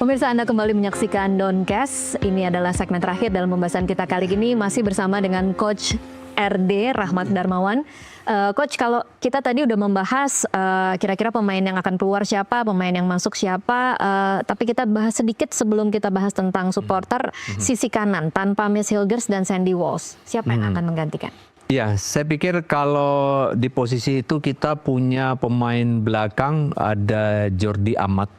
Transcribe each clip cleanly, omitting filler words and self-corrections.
Pemirsa, Anda kembali menyaksikan Doncast. Ini adalah segmen terakhir dalam pembahasan kita kali ini, masih bersama dengan Coach RD Rahmat Darmawan. Coach, kalau kita tadi udah membahas kira-kira pemain yang akan keluar siapa, pemain yang masuk siapa, tapi kita bahas sedikit sebelum kita bahas tentang supporter sisi kanan tanpa Miss Hilgers dan Sandy Walsh. Siapa yang akan menggantikan? Ya, saya pikir kalau di posisi itu kita punya pemain belakang ada Jordi Amat,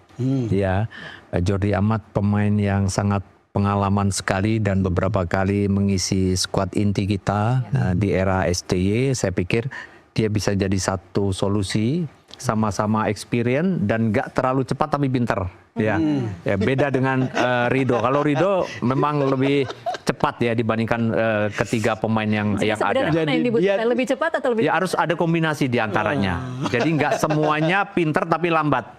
ya. Jordi Amat pemain yang sangat pengalaman sekali dan beberapa kali mengisi skuad inti kita di era STY. Saya pikir dia bisa jadi satu solusi, sama-sama experience dan gak terlalu cepat tapi pinter. Ya, beda dengan Rido. Kalau Rido memang lebih cepat ya dibandingkan ketiga pemain yang ada. Jadi dia lebih cepat atau lebih? Ya harus ada kombinasi di antaranya. Jadi nggak semuanya pinter tapi lambat.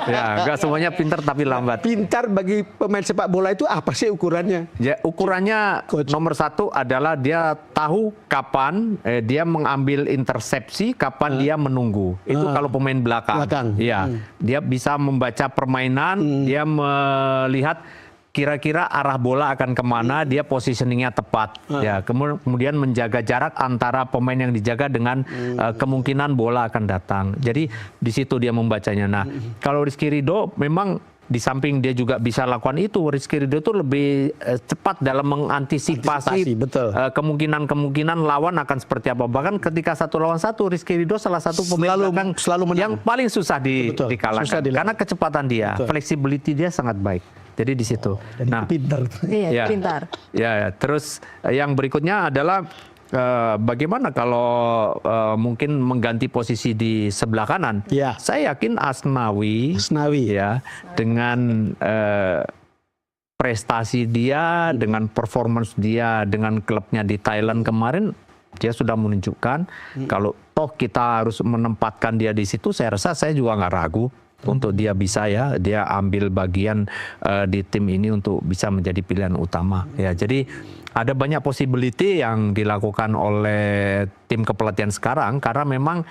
Ya, nggak semuanya pinter tapi lambat. Pintar bagi pemain sepak bola itu apa sih ukurannya? Ya, ukurannya nomor satu adalah dia tahu kapan dia mengambil intersepsi, kapan dia menunggu. Itu kalau pemain belakang. Ya, dia bisa membaca permainan. Dia melihat kira-kira arah bola akan kemana, dia positioningnya tepat. Ya, kemudian menjaga jarak antara pemain yang dijaga dengan kemungkinan bola akan datang. Jadi di situ dia membacanya. Nah, kalau Rizky Ridho memang di samping dia juga bisa lakukan itu, Rizky Ridho itu lebih cepat dalam mengantisipasi kemungkinan-kemungkinan lawan akan seperti apa. Bahkan ketika 1 lawan 1, Rizky Ridho salah satu pemain yang paling susah dikalahkan karena kecepatan dia, flexibility dia sangat baik. Jadi di situ. Nah, pintar. Iya, pintar. Ya, terus yang berikutnya adalah bagaimana kalau mungkin mengganti posisi di sebelah kanan? Ya. Saya yakin Asnawi ya, dengan prestasi dia, dengan performance dia, dengan klubnya di Thailand kemarin, dia sudah menunjukkan kalau toh kita harus menempatkan dia di situ. Saya rasa saya juga nggak ragu untuk dia bisa dia ambil bagian di tim ini untuk bisa menjadi pilihan utama. Ya, jadi ada banyak possibility yang dilakukan oleh tim kepelatihan sekarang karena memang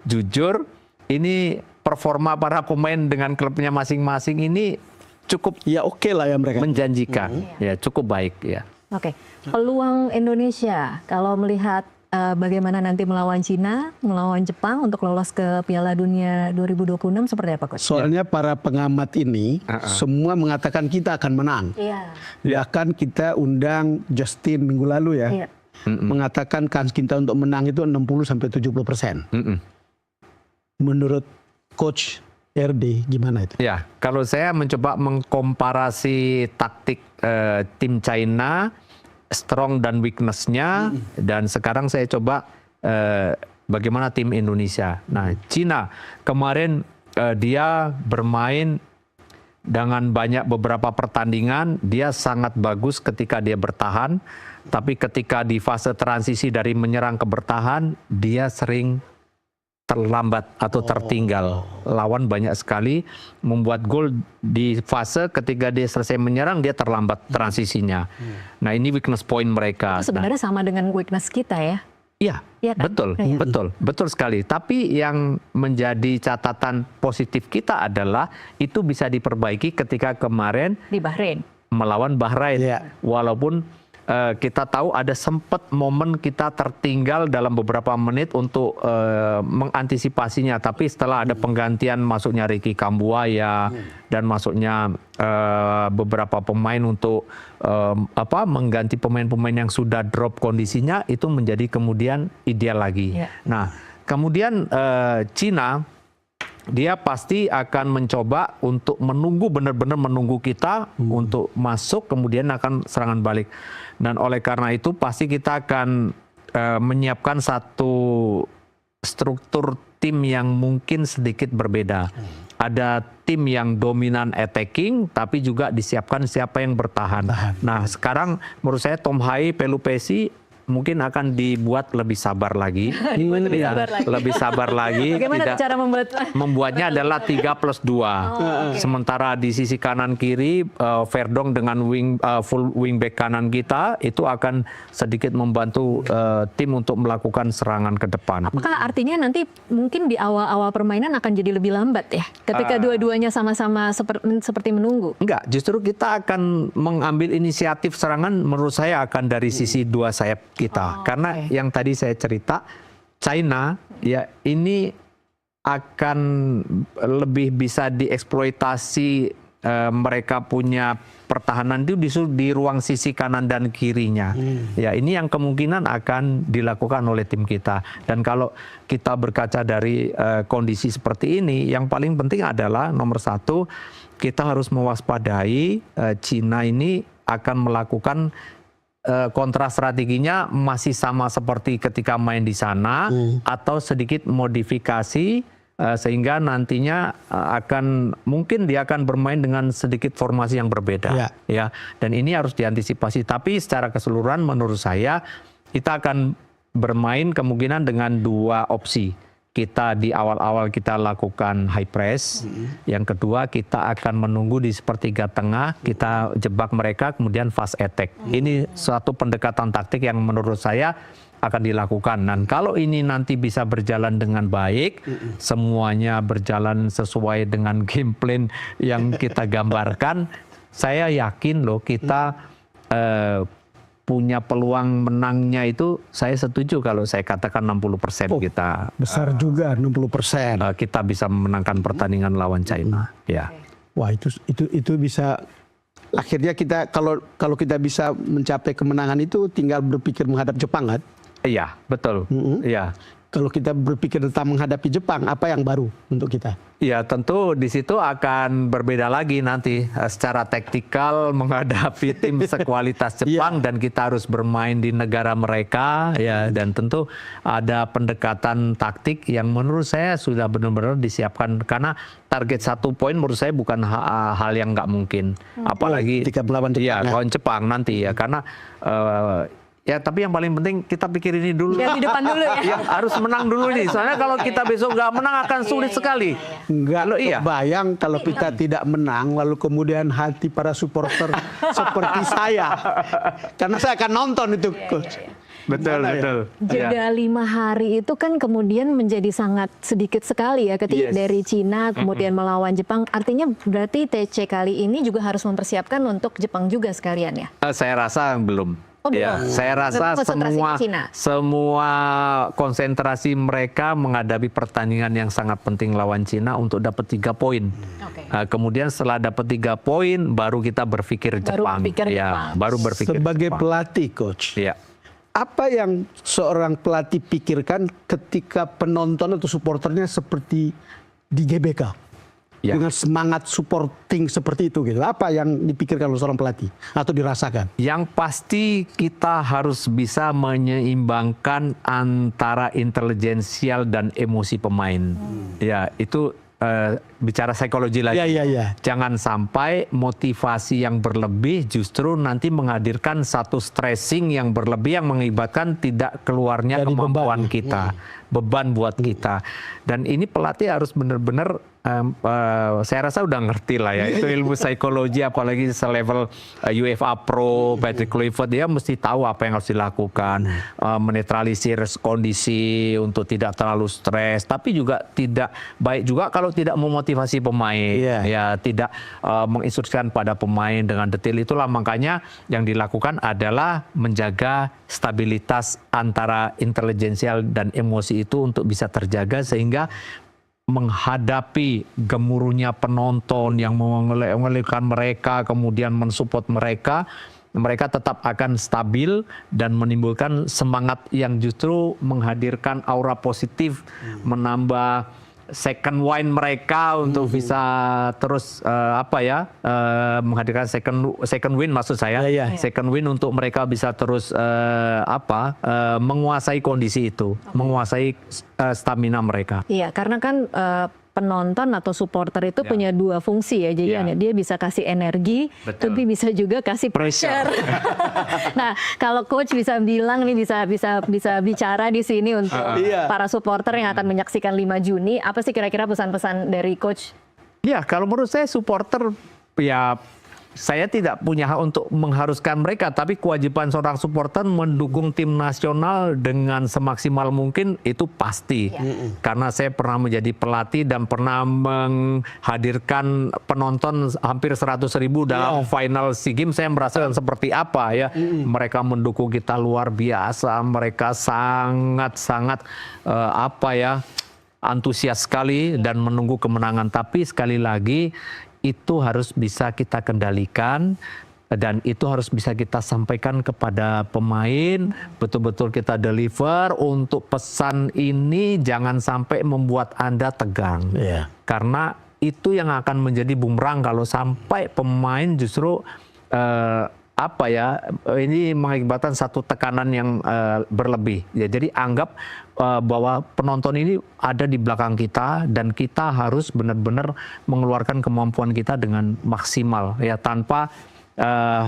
jujur ini performa para pemain dengan klubnya masing-masing ini cukup lah ya mereka menjanjikan, ya cukup baik ya. Oke, peluang Indonesia kalau melihat bagaimana nanti melawan Cina, melawan Jepang untuk lolos ke Piala Dunia 2026 seperti apa, Coach? Soalnya para pengamat ini semua mengatakan kita akan menang. Bahkan kita undang Justin minggu lalu ya, mengatakan kans kita untuk menang itu 60-70%. Menurut Coach RD gimana itu? Ya, kalau saya mencoba mengkomparasi taktik tim China, strong dan weakness-nya, dan sekarang saya coba bagaimana tim Indonesia. Nah, Cina kemarin dia bermain dengan banyak beberapa pertandingan, dia sangat bagus ketika dia bertahan, tapi ketika di fase transisi dari menyerang ke bertahan, dia sering terlambat atau tertinggal. Lawan banyak sekali membuat gol di fase ketika dia selesai menyerang, dia terlambat transisinya. Nah, ini weakness point mereka. Itu sebenarnya sama dengan weakness kita ya? Iya, kan? betul sekali. Tapi yang menjadi catatan positif kita adalah itu bisa diperbaiki ketika kemarin di Bahrain melawan Bahrain. Walaupun kita tahu ada sempat momen kita tertinggal dalam beberapa menit untuk mengantisipasinya, tapi setelah ada penggantian masuknya Ricky Kambuaya dan masuknya beberapa pemain untuk mengganti pemain-pemain yang sudah drop kondisinya, itu menjadi kemudian ideal lagi. Nah, kemudian Cina dia pasti akan mencoba untuk menunggu, benar-benar menunggu kita untuk masuk, kemudian akan serangan balik. Dan oleh karena itu pasti kita akan menyiapkan satu struktur tim yang mungkin sedikit berbeda. Ada tim yang dominan attacking, tapi juga disiapkan siapa yang bertahan. Nah, sekarang menurut saya Tom Hai, Pelupesi mungkin akan dibuat lebih sabar lagi. Lebih sabar lagi. Bagaimana cara membuatnya adalah 3+2. Sementara di sisi kanan kiri Verdong dengan full wingback kanan kita itu akan sedikit membantu tim untuk melakukan serangan ke depan. Apakah artinya nanti mungkin di awal-awal permainan akan jadi lebih lambat ya? Ketika dua-duanya sama-sama seperti menunggu. Enggak, justru kita akan mengambil inisiatif serangan menurut saya akan dari sisi dua sayap kita. Karena yang tadi saya cerita, China ya ini akan lebih bisa dieksploitasi, mereka punya pertahanan itu di ruang sisi kanan dan kirinya. Ya, ini yang kemungkinan akan dilakukan oleh tim kita. Dan kalau kita berkaca dari kondisi seperti ini, yang paling penting adalah nomor satu, kita harus mewaspadai Cina ini akan melakukan kontra strateginya masih sama seperti ketika main di sana atau sedikit modifikasi sehingga nantinya mungkin dia akan bermain dengan sedikit formasi yang berbeda ya. Dan ini harus diantisipasi, tapi secara keseluruhan menurut saya kita akan bermain kemungkinan dengan dua opsi. Kita di awal-awal kita lakukan high press, yang kedua kita akan menunggu di sepertiga tengah, kita jebak mereka kemudian fast attack. Ini suatu pendekatan taktik yang menurut saya akan dilakukan. Dan kalau ini nanti bisa berjalan dengan baik, semuanya berjalan sesuai dengan game plan yang kita gambarkan, saya yakin loh kita punya peluang menangnya itu, saya setuju kalau saya katakan 60% kita. Besar juga 60%. Kita bisa memenangkan pertandingan lawan China. Ya. Wah, itu bisa, akhirnya kita kalau kita bisa mencapai kemenangan itu tinggal berpikir menghadap Jepang kan? Iya, betul. Iya. Kalau kita berpikir tentang menghadapi Jepang, apa yang baru untuk kita? Ya, tentu di situ akan berbeda lagi nanti secara taktikal menghadapi tim sekualitas Jepang dan kita harus bermain di negara mereka ya, dan tentu ada pendekatan taktik yang menurut saya sudah benar-benar disiapkan karena target 1 poin menurut saya bukan hal yang nggak mungkin, apalagi ketika melawan Jepang, lawan Jepang nanti ya, karena ya, tapi yang paling penting kita pikir ini dulu. Ya, di depan dulu ya. Ya, harus menang dulu nih. Soalnya kalau kita besok nggak menang akan sulit sekali. Nggak bayang kalau kita tidak menang, lalu kemudian hati para supporter seperti saya. Karena saya akan nonton itu, Coach. Betul. Jeda 5 hari itu kan kemudian menjadi sangat sedikit sekali ya ketika dari Cina kemudian melawan Jepang. Artinya berarti TC kali ini juga harus mempersiapkan untuk Jepang juga sekalian ya? Saya rasa belum. Ya, saya rasa semua konsentrasi mereka menghadapi pertandingan yang sangat penting lawan Cina untuk dapat 3 poin. Kemudian setelah dapat 3 poin, baru kita berpikir Jepang. Baru berpikir. Sebagai pelatih, Coach. Ya. Apa yang seorang pelatih pikirkan ketika penonton atau supporternya seperti di GBK? Dengan semangat supporting seperti itu gitu. Apa yang dipikirkan oleh seorang pelatih atau dirasakan? Yang pasti kita harus bisa menyeimbangkan antara intelijensial dan emosi pemain. Ya, itu bicara psikologi lagi. Jangan sampai motivasi yang berlebih justru nanti menghadirkan satu stressing yang berlebih yang mengakibatkan tidak keluarnya kemampuan kita. Beban buat kita. Dan ini pelatih harus benar-benar saya rasa udah ngerti lah ya, itu ilmu psikologi, apalagi selevel UEFA Pro, Patrick Kluivert, dia mesti tahu apa yang harus dilakukan, menetralisir kondisi untuk tidak terlalu stres, tapi juga tidak baik juga kalau tidak memotivasi pemain, ya tidak menginstruksikan pada pemain dengan detail. Itulah makanya yang dilakukan adalah menjaga stabilitas antara intelijensial dan emosi itu untuk bisa terjaga sehingga menghadapi gemuruhnya penonton yang mengelilkan mereka, kemudian mensupport mereka, mereka tetap akan stabil dan menimbulkan semangat yang justru menghadirkan aura positif, menambah second win mereka untuk bisa terus menghadirkan second win maksud saya, second win untuk mereka bisa terus menguasai kondisi itu, menguasai stamina mereka. Iya, karena kan penonton atau supporter itu punya dua fungsi ya, jadi dia bisa kasih energi, tapi bisa juga kasih pressure. Nah, kalau coach bisa bilang nih, bisa bicara di sini untuk para supporter yang akan menyaksikan 5 Juni, apa sih kira-kira pesan-pesan dari coach? Ya, kalau menurut saya supporter, ya saya tidak punya hak untuk mengharuskan mereka, tapi kewajiban seorang supporter mendukung tim nasional dengan semaksimal mungkin itu pasti. Karena saya pernah menjadi pelatih dan pernah menghadirkan penonton hampir 100.000 dalam final SEA Games, saya merasakan seperti apa ya. Mereka mendukung kita luar biasa, mereka sangat-sangat antusias sekali dan menunggu kemenangan. Tapi sekali lagi itu harus bisa kita kendalikan dan itu harus bisa kita sampaikan kepada pemain, betul-betul kita deliver untuk pesan ini jangan sampai membuat Anda tegang. Karena itu yang akan menjadi bumerang kalau sampai pemain justru ini mengakibatkan satu tekanan yang berlebih. Ya, jadi anggap bahwa penonton ini ada di belakang kita dan kita harus benar-benar mengeluarkan kemampuan kita dengan maksimal ya, tanpa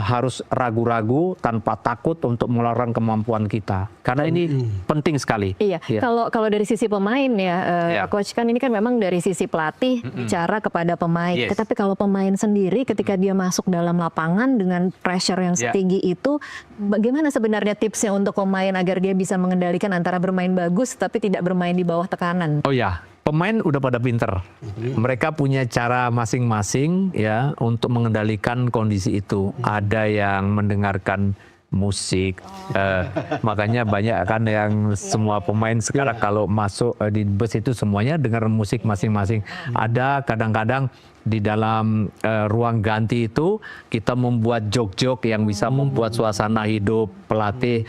harus ragu-ragu, tanpa takut untuk mengeluarkan kemampuan kita. Karena ini penting sekali. Iya. Kalau dari sisi pemain ya, coach, kan ini kan memang dari sisi pelatih bicara kepada pemain. Tetapi kalau pemain sendiri ketika dia masuk dalam lapangan dengan pressure yang setinggi itu, bagaimana sebenarnya tipsnya untuk pemain agar dia bisa mengendalikan antara bermain bagus tapi tidak bermain di bawah tekanan? Oh ya. Pemain udah pada pinter, mereka punya cara masing-masing ya untuk mengendalikan kondisi itu. Ada yang mendengarkan musik, makanya banyak kan yang semua pemain sekarang kalau masuk di bus itu semuanya dengar musik masing-masing. Ada kadang-kadang di dalam ruang ganti itu kita membuat jok-jok yang bisa membuat suasana hidup. Pelatih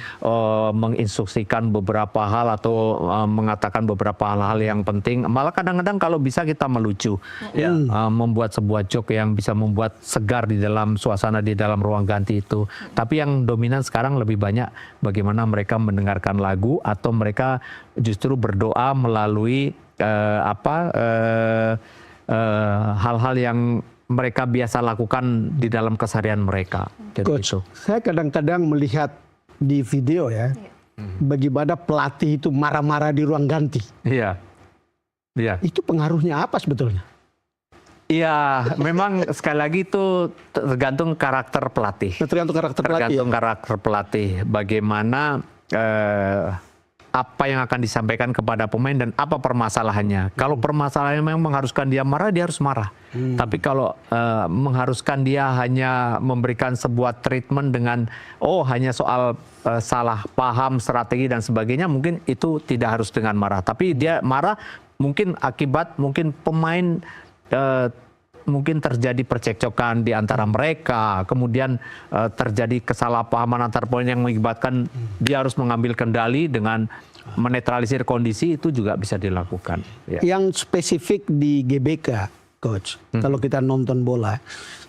menginstruksikan beberapa hal atau mengatakan beberapa hal-hal yang penting. Malah kadang-kadang kalau bisa kita melucu, membuat sebuah jok yang bisa membuat segar di dalam suasana di dalam ruang ganti itu. Tapi yang dominan sekarang lebih banyak bagaimana mereka mendengarkan lagu atau mereka justru berdoa melalui hal-hal yang mereka biasa lakukan di dalam keseharian mereka. Coach, saya kadang-kadang melihat di video ya, bagaimana pelatih itu marah-marah di ruang ganti. Iya. Itu pengaruhnya apa sebetulnya? Iya, memang sekali lagi itu tergantung karakter pelatih. Tergantung karakter pelatih. Bagaimana apa yang akan disampaikan kepada pemain dan apa permasalahannya. Kalau permasalahannya memang mengharuskan dia marah, dia harus marah. Tapi kalau mengharuskan dia hanya memberikan sebuah treatment dengan hanya soal salah paham, strategi dan sebagainya, mungkin itu tidak harus dengan marah. Tapi dia marah mungkin akibat pemain mungkin terjadi percekcokan di antara mereka, kemudian terjadi kesalahpahaman antar pemain yang mengakibatkan dia harus mengambil kendali dengan menetralisir kondisi, itu juga bisa dilakukan. Yang spesifik di GBK, Coach, kalau kita nonton bola,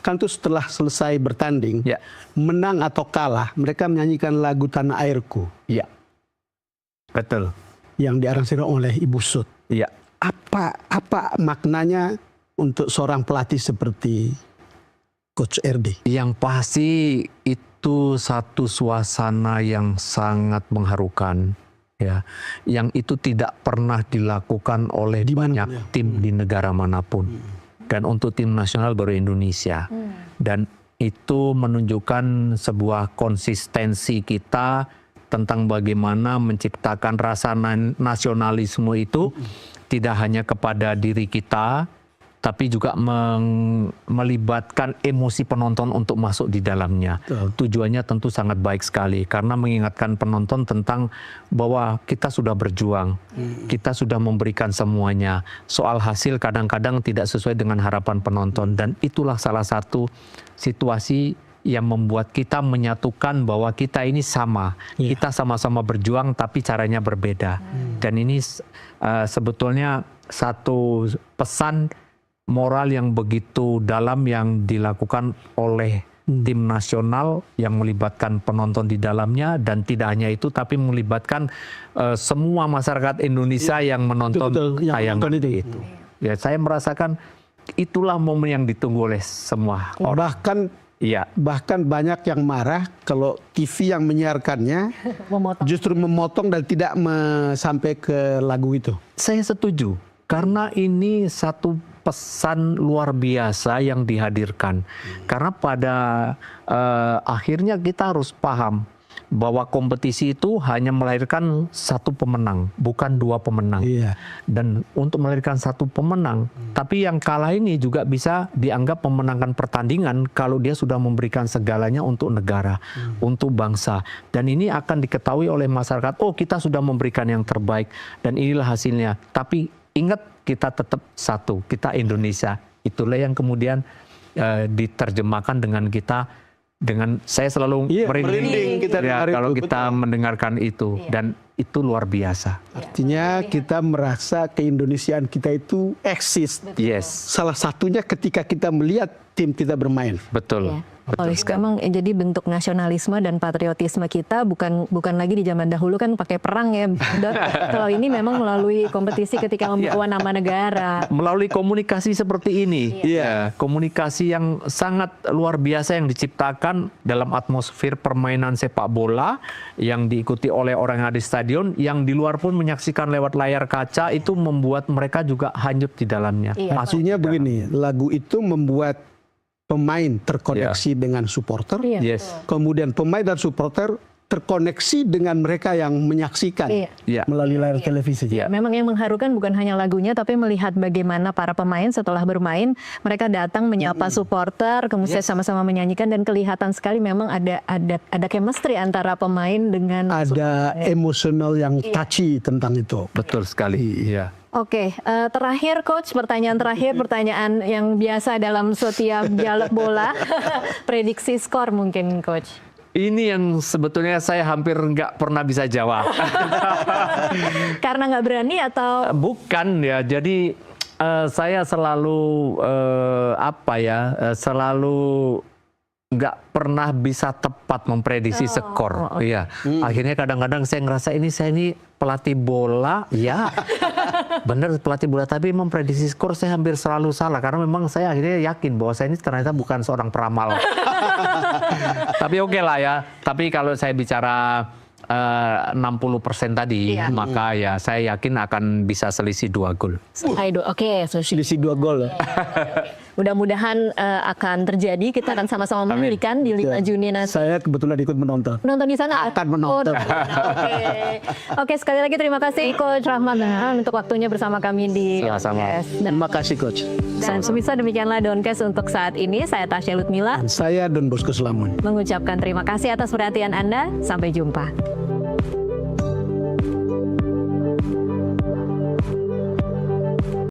kan tuh setelah selesai bertanding, menang atau kalah, mereka menyanyikan lagu Tanah Airku. Iya, betul. Yang diaransemen oleh Ibu Sut. Iya. Apa maknanya untuk seorang pelatih seperti Coach RD? Yang pasti itu satu suasana yang sangat mengharukan, ya, yang itu tidak pernah dilakukan oleh banyak tim di negara manapun, dan untuk tim nasional baru Indonesia, dan itu menunjukkan sebuah konsistensi kita tentang bagaimana menciptakan rasa nasionalisme itu tidak hanya kepada diri kita, tapi juga melibatkan emosi penonton untuk masuk di dalamnya. Tujuannya tentu sangat baik sekali, karena mengingatkan penonton tentang bahwa kita sudah berjuang, kita sudah memberikan semuanya. Soal hasil kadang-kadang tidak sesuai dengan harapan penonton, dan itulah salah satu situasi yang membuat kita menyatukan bahwa kita ini sama, kita sama-sama berjuang tapi caranya berbeda. Dan ini sebetulnya satu pesan moral yang begitu dalam yang dilakukan oleh tim nasional yang melibatkan penonton di dalamnya, dan tidak hanya itu tapi melibatkan semua masyarakat Indonesia yang menonton tayangan itu. Ya, saya merasakan itulah momen yang ditunggu oleh semua orang. Bahkan banyak yang marah kalau TV yang menyiarkannya justru memotong dan tidak sampai ke lagu itu. Saya setuju, karena ini satu pesan luar biasa yang dihadirkan. Karena pada akhirnya kita harus paham bahwa kompetisi itu hanya melahirkan satu pemenang, bukan dua pemenang. Dan untuk melahirkan satu pemenang, tapi yang kalah ini juga bisa dianggap memenangkan pertandingan kalau dia sudah memberikan segalanya untuk negara, untuk bangsa. Dan ini akan diketahui oleh masyarakat, oh kita sudah memberikan yang terbaik dan inilah hasilnya. Tapi ingat, kita tetap satu, kita Indonesia. Itulah yang kemudian diterjemahkan dengan kita. Dengan saya selalu merinding ya, kalau kita mendengarkan itu, dan itu luar biasa. Artinya kita merasa keindonesiaan kita itu eksis. Salah satunya ketika kita melihat tim kita bermain. Betul. Oleh memang jadi bentuk nasionalisme dan patriotisme kita bukan lagi di zaman dahulu kan pakai perang ya. Kalau ini memang melalui kompetisi ketika membawa nama negara. Melalui komunikasi seperti ini. Komunikasi yang sangat luar biasa yang diciptakan dalam atmosfer permainan sepak bola yang diikuti oleh orang yang ada di stadion, yang di luar pun menyaksikan lewat layar kaca, itu membuat mereka juga hanyut di dalamnya. Maksudnya begini, lagu itu membuat pemain terkoneksi dengan supporter, kemudian pemain dan supporter terkoneksi dengan mereka yang menyaksikan melalui layar televisi. Memang yang mengharukan bukan hanya lagunya, tapi melihat bagaimana para pemain setelah bermain, mereka datang menyapa supporter, kemudian sama-sama menyanyikan, dan kelihatan sekali memang ada chemistry antara pemain dengan ada emosional yang touchy tentang itu. Betul sekali. Oke, terakhir Coach, pertanyaan yang biasa dalam setiap dialog bola, prediksi skor mungkin Coach. Ini yang sebetulnya saya hampir nggak pernah bisa jawab. Karena nggak berani atau? Bukan ya, jadi saya selalu selalu nggak pernah bisa tepat memprediksi skor. Akhirnya kadang-kadang saya ngerasa saya ini pelatih bola, bener pelatih bola, tapi memprediksi skor saya hampir selalu salah, karena memang saya akhirnya yakin bahwa saya ini ternyata bukan seorang peramal. Tapi oke lah ya. Tapi kalau saya bicara 60% tadi, maka ya saya yakin akan bisa selisih 2 gol. Selisih 2 gol. Mudah-mudahan akan terjadi. Kita akan sama-sama memilihkan di 5 Juni nanti. Saya kebetulan ikut menonton. Menonton di sana? Akan menonton. Oke, sekali lagi terima kasih Coach Rahmat untuk waktunya bersama kami di Sama-sama. Terima kasih Coach. Dan pemirsa, demikianlah Doncast untuk saat ini. Saya Tasya Lutmila. Saya Don Bosco Selamun. Mengucapkan terima kasih atas perhatian Anda. Sampai jumpa.